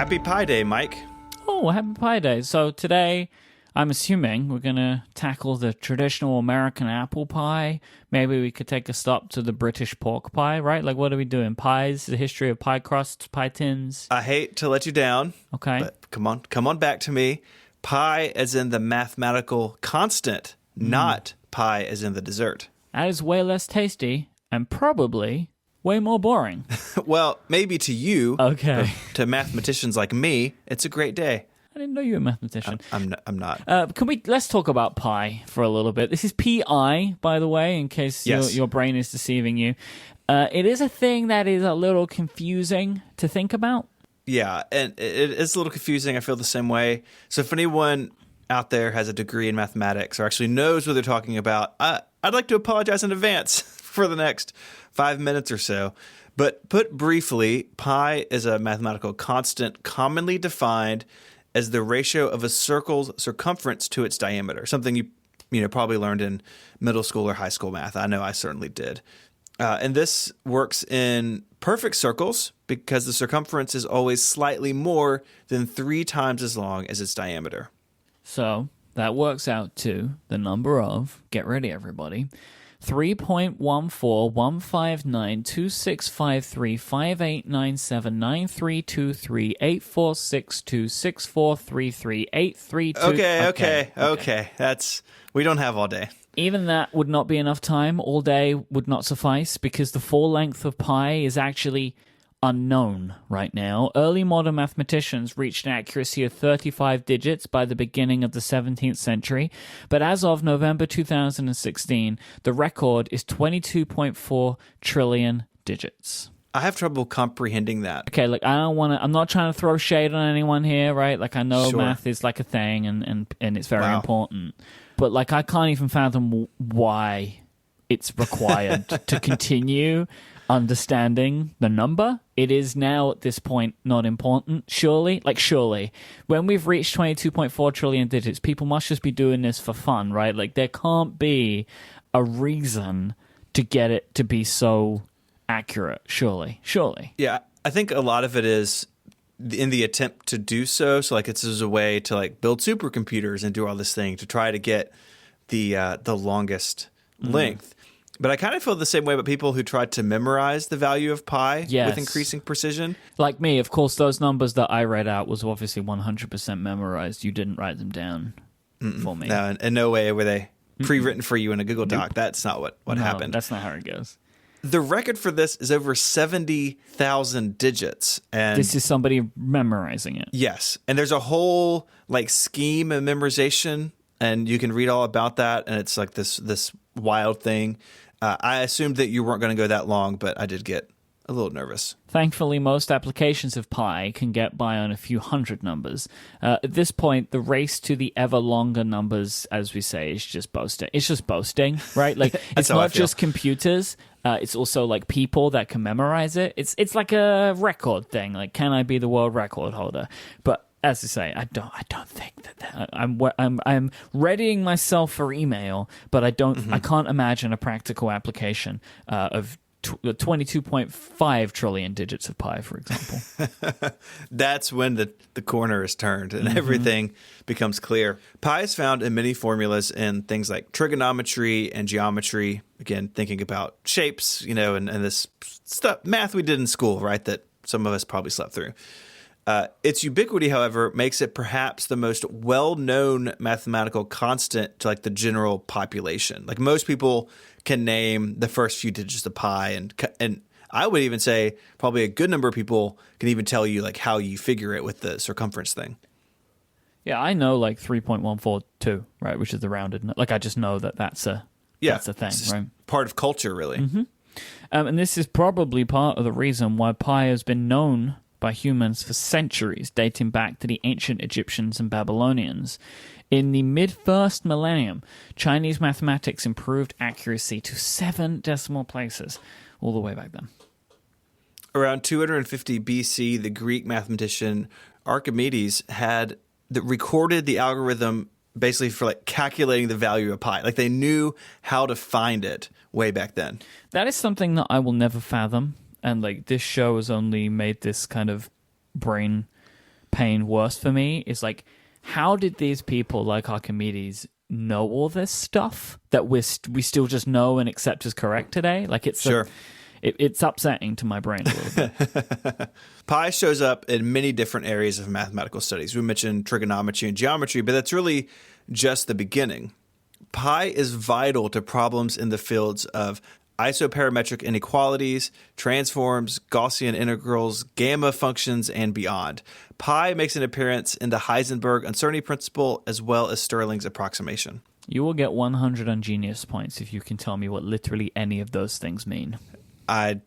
Happy Pi Day, Mike. Oh, happy Pi Day. So today, I'm assuming we're going to tackle the traditional American apple pie. Maybe we could take a stop to the British pork pie, right? Like, what are we doing? Pies, the history of pie crusts, pie tins. I hate to let you down. Okay. But come on back to me. Pi as in the mathematical constant, not pi as in the dessert. That is way less tasty and probably way more boring. Well, maybe to you, Okay. but to mathematicians like me, it's a great day. I didn't know you were a mathematician. I'm not. Let's talk about pi for a little bit. This is PI, by the way, in case Yes. your brain is deceiving you. It is a thing that is a little confusing to think about. Yeah, and it's a little confusing. I feel the same way. So if anyone out there has a degree in mathematics or actually knows what they're talking about, I'd like to apologize in advance for the next 5 minutes or so. But put briefly, pi is a mathematical constant commonly defined as the ratio of a circle's circumference to its diameter, something you probably learned in middle school or high school math. I know I certainly did. And this works in perfect circles because the circumference is always slightly more than 3 times as long as its diameter. So that works out to the number of, get ready everybody, 3.1415926535897932384626433832. Okay. We don't have all day. Even that would not be enough time. All day would not suffice because the full length of pi is actually unknown right now. Early modern mathematicians reached an accuracy of 35 digits by the beginning of the 17th century, but as of November 2016, the record is 22.4 trillion digits. I have trouble comprehending that. Okay, look, I'm not trying to throw shade on anyone here, right? Like, I know Sure. math is like a thing and it's very Wow. important, but like, I can't even fathom why it's required to continue understanding the number. It is now at this point not important, surely. When we've reached 22.4 trillion digits, people must just be doing this for fun, right? Like, there can't be a reason to get it to be so accurate, surely. Yeah, I think a lot of it is in the attempt to do so. So like it's as a way to like build supercomputers and do all this thing to try to get the longest length. But I kind of feel the same way about people who tried to memorize the value of pi Yes. with increasing precision. Like me, of course, those numbers that I read out was obviously 100% memorized. You didn't write them down for me. No, in no way were they pre-written for you in a Google Doc. That's not what No, happened. That's not how it goes. The record for this is over 70,000 digits. And This is somebody memorizing it. yes, and there's a whole like scheme of memorization, and you can read all about that. And it's like this wild thing. I assumed that you weren't going to go that long, but I did get a little nervous. Thankfully, most applications of pi can get by on a few hundred numbers. At this point, the race to the ever longer numbers, as we say, is just boasting. It's just boasting, right? Like, it's how I not feel. just computers. It's also like people that can memorize it. It's like a record thing. Like, can I be the world record holder? But as I say, I don't think that I'm readying myself for email, but I can't imagine a practical application of 22.5 trillion digits of pi, for example. That's when the corner is turned and everything becomes clear. Pi is found in many formulas in things like trigonometry and geometry. Again, thinking about shapes, and this stuff, math we did in school, right, that some of us probably slept through. Its ubiquity, however, makes it perhaps the most well-known mathematical constant to like the general population. Like most people can name the first few digits of pi, and I would even say probably a good number of people can even tell you like how you figure it with the circumference thing. Yeah, I know like 3.142, right, which is the rounded. Like, I just know that's a thing, It's just right? part of culture, really. And this is probably part of the reason why pi has been known by humans for centuries, dating back to the ancient Egyptians and Babylonians. In the mid-first millennium, Chinese mathematics improved accuracy to 7 decimal places all the way back then. Around 250 BC, the Greek mathematician Archimedes had recorded the algorithm basically for like calculating the value of pi. Like they knew how to find it way back then. That is something that I will never fathom. And like this show has only made this kind of brain pain worse for me is like, how did these people like Archimedes know all this stuff that we still just know and accept as correct today? Like, it's Sure. It's upsetting to my brain a little bit. Pi shows up in many different areas of mathematical studies. We mentioned trigonometry and geometry, but that's really just the beginning. Pi is vital to problems in the fields of isoperimetric inequalities, transforms, Gaussian integrals, gamma functions, and beyond. Pi makes an appearance in the Heisenberg uncertainty principle as well as Stirling's approximation. You will get 100 Ungenius points if you can tell me what literally any of those things mean. I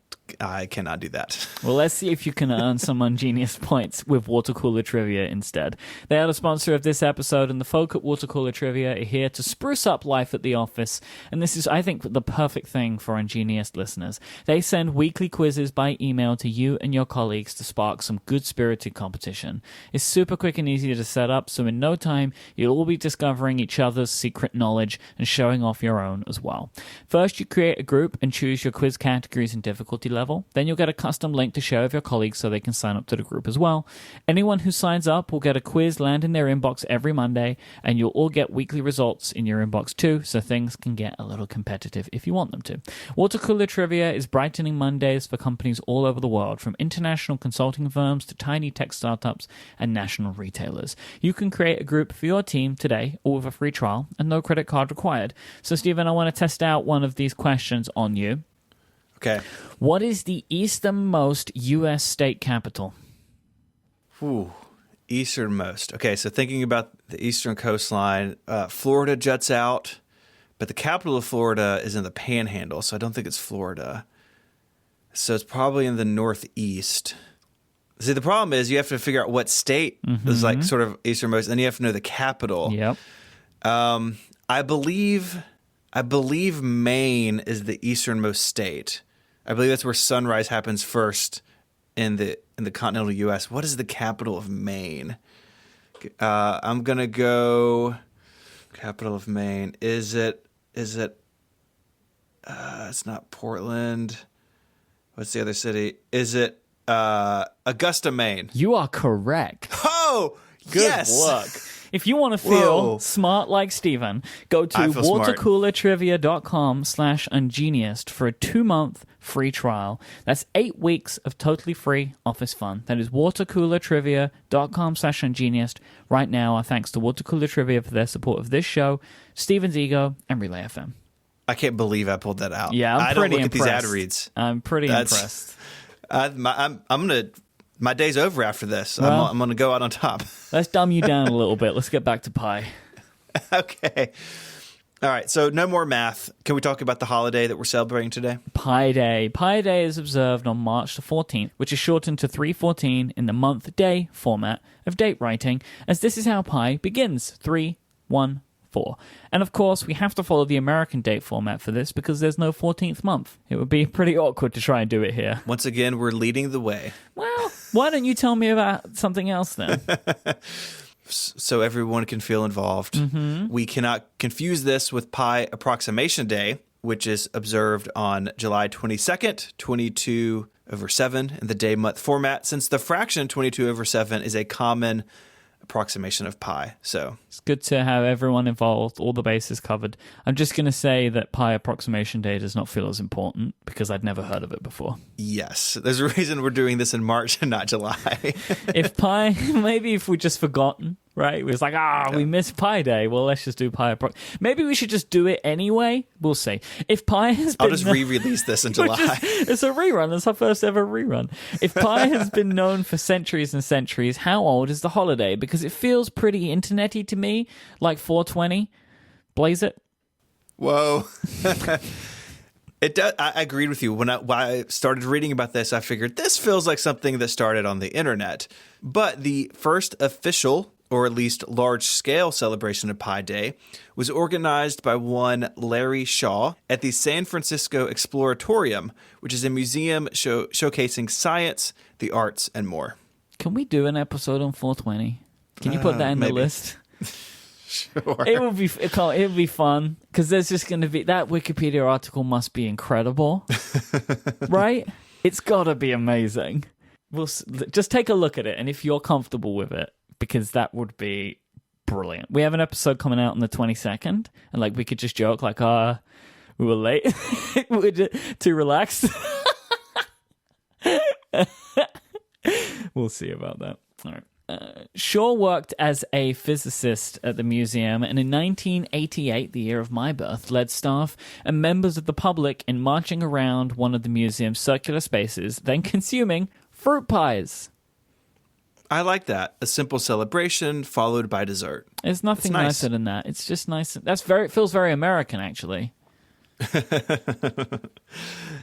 cannot do that. Well, let's see if you can earn some Ungenius points with Water Cooler Trivia instead. They are the sponsor of this episode, and the folk at Water Cooler Trivia are here to spruce up life at the office. And this is, I think, the perfect thing for Ungenius listeners. They send weekly quizzes by email to you and your colleagues to spark some good-spirited competition. It's super quick and easy to set up, so in no time, you'll all be discovering each other's secret knowledge and showing off your own as well. First, you create a group and choose your quiz categories and difficulty level. Then you'll get a custom link to share with your colleagues so they can sign up to the group as well. Anyone who signs up will get a quiz land in their inbox every Monday, and you'll all get weekly results in your inbox too, so things can get a little competitive if you want them to. Water Cooler Trivia is brightening Mondays for companies all over the world, from international consulting firms to tiny tech startups and national retailers. You can create a group for your team today, all with a free trial and no credit card required. So, Stephen, I want to test out one of these questions on you. Okay. What is the easternmost U.S. state capital? Ooh, easternmost. Okay, so thinking about the eastern coastline, Florida juts out, but the capital of Florida is in the Panhandle, so I don't think it's Florida. So it's probably in the northeast. See, the problem is you have to figure out what state is like sort of easternmost, and then you have to know the capital. Yep. I believe Maine is the easternmost state. I believe that's where sunrise happens first in the continental U.S. What is the capital of Maine? I'm gonna go capital of Maine. Is it? It's not Portland. What's the other city? Is it Augusta, Maine? You are correct. Oh, Good yes. work. If you want to feel Whoa. smart like Steven, go to I feel smart. watercoolertrivia.com/ungeniused for a 2-month free trial. That's 8 weeks of totally free office fun. That is watercoolertrivia.com/ungeniused. Right now, our thanks to Water Cooler Trivia for their support of this show, Steven's Ego, and Relay FM. I can't believe I pulled that out. Yeah, I I'm don't pretty look impressed. at these ad reads. I'm pretty impressed. I'm gonna. My day's over after this. Well- I'm gonna go out on top. Let's dumb you down a little bit. Let's get back to Pi. Okay. All right. So no more math. Can we talk about the holiday that we're celebrating today? Pi Day. Pi Day is observed on March the 14th, which is shortened to 314 in the month-day format of date writing, as this is how pi begins, 314. And of course, we have to follow the American date format for this because there's no 14th month. It would be pretty awkward to try and do it here. Once again, we're leading the way. Well, why don't you tell me about something else then? So everyone can feel involved. Mm-hmm. We cannot confuse this with Pi Approximation Day, which is observed on July 22nd, 22/7 in the day-month format, since the fraction 22/7 is a common approximation of pi. So It's good to have everyone involved, all the bases covered. I'm just going to say that Pi Approximation Day does not feel as important because I'd never heard of it before. yes, there's a reason we're doing this in March and not July. If Pi, maybe if we just forgotten, right? It was like, we missed Pi Day. Well, let's just do Pi Approx. Maybe we should just do it anyway. We'll see. If Pi has been... I'll just re-release this in July. It's a rerun. It's our first ever rerun. If Pi has been known for centuries and centuries, how old is the holiday? Because it feels pretty internet-y to me, like 420. Blaze it. Whoa. It does. I agreed with you. When I started reading about this, I figured this feels like something that started on the internet. But the first official, or at least large-scale celebration of Pi Day, was organized by one Larry Shaw at the San Francisco Exploratorium, which is a museum showcasing science, the arts, and more. Can we do an episode on 420? Can you put that in maybe. the list? Sure. It would be fun because there's just going to be that Wikipedia article must be incredible, right? It's got to be amazing. just take a look at it, and if you're comfortable with it, because that would be brilliant. We have an episode coming out on the 22nd, and like we could just joke like, we were late, we were too relaxed. We'll see about that. All right. Shaw worked as a physicist at the museum, and in 1988, the year of my birth, led staff and members of the public in marching around one of the museum's circular spaces, then consuming fruit pies. I like that. A simple celebration followed by dessert. There's nothing nice. nicer than that. It's just nice. It feels very American, actually.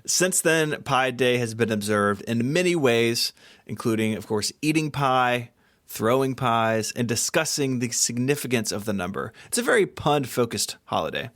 Since then, Pi Day has been observed in many ways, including, of course, eating pie, throwing pies, and discussing the significance of the number. It's a very pun-focused holiday.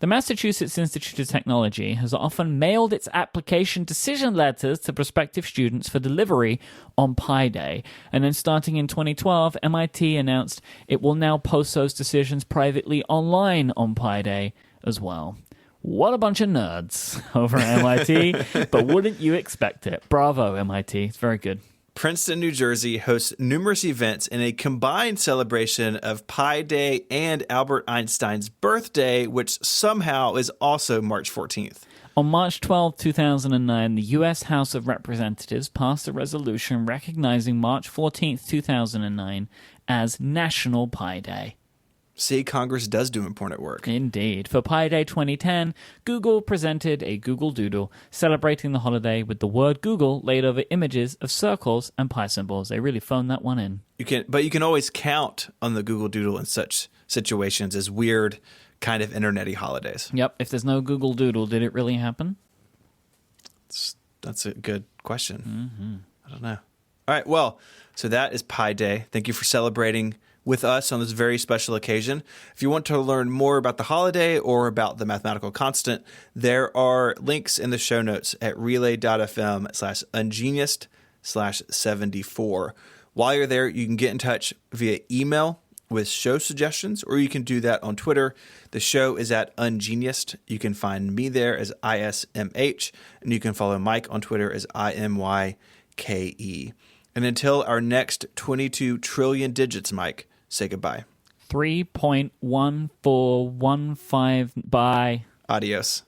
The Massachusetts Institute of Technology has often mailed its application decision letters to prospective students for delivery on Pi Day. And then starting in 2012, MIT announced it will now post those decisions privately online on Pi Day as well. What a bunch of nerds over at MIT, but wouldn't you expect it? Bravo, MIT. It's very good. Princeton, New Jersey hosts numerous events in a combined celebration of Pi Day and Albert Einstein's birthday, which somehow is also March 14th. On March 12, 2009, the U.S. House of Representatives passed a resolution recognizing March 14, 2009 as National Pi Day. See, Congress does do important work. Indeed. For Pi Day 2010, Google presented a Google Doodle celebrating the holiday with the word Google laid over images of circles and pi symbols. They really phoned that one in. You can always count on the Google Doodle in such situations as weird, kind of internet-y holidays. Yep. If there's no Google Doodle, did it really happen? That's a good question. I don't know. All right. Well, so that is Pi Day. Thank you for celebrating with us on this very special occasion. If you want to learn more about the holiday or about the mathematical constant, there are links in the show notes at relay.fm/ungeniused/74. While you're there, you can get in touch via email with show suggestions, or you can do that on Twitter. The show is at Ungeniused. You can find me there as ISMH, and you can follow Mike on Twitter as IMYKE. And until our next 22 trillion digits, Mike, say goodbye. 3.1415 by. Adios.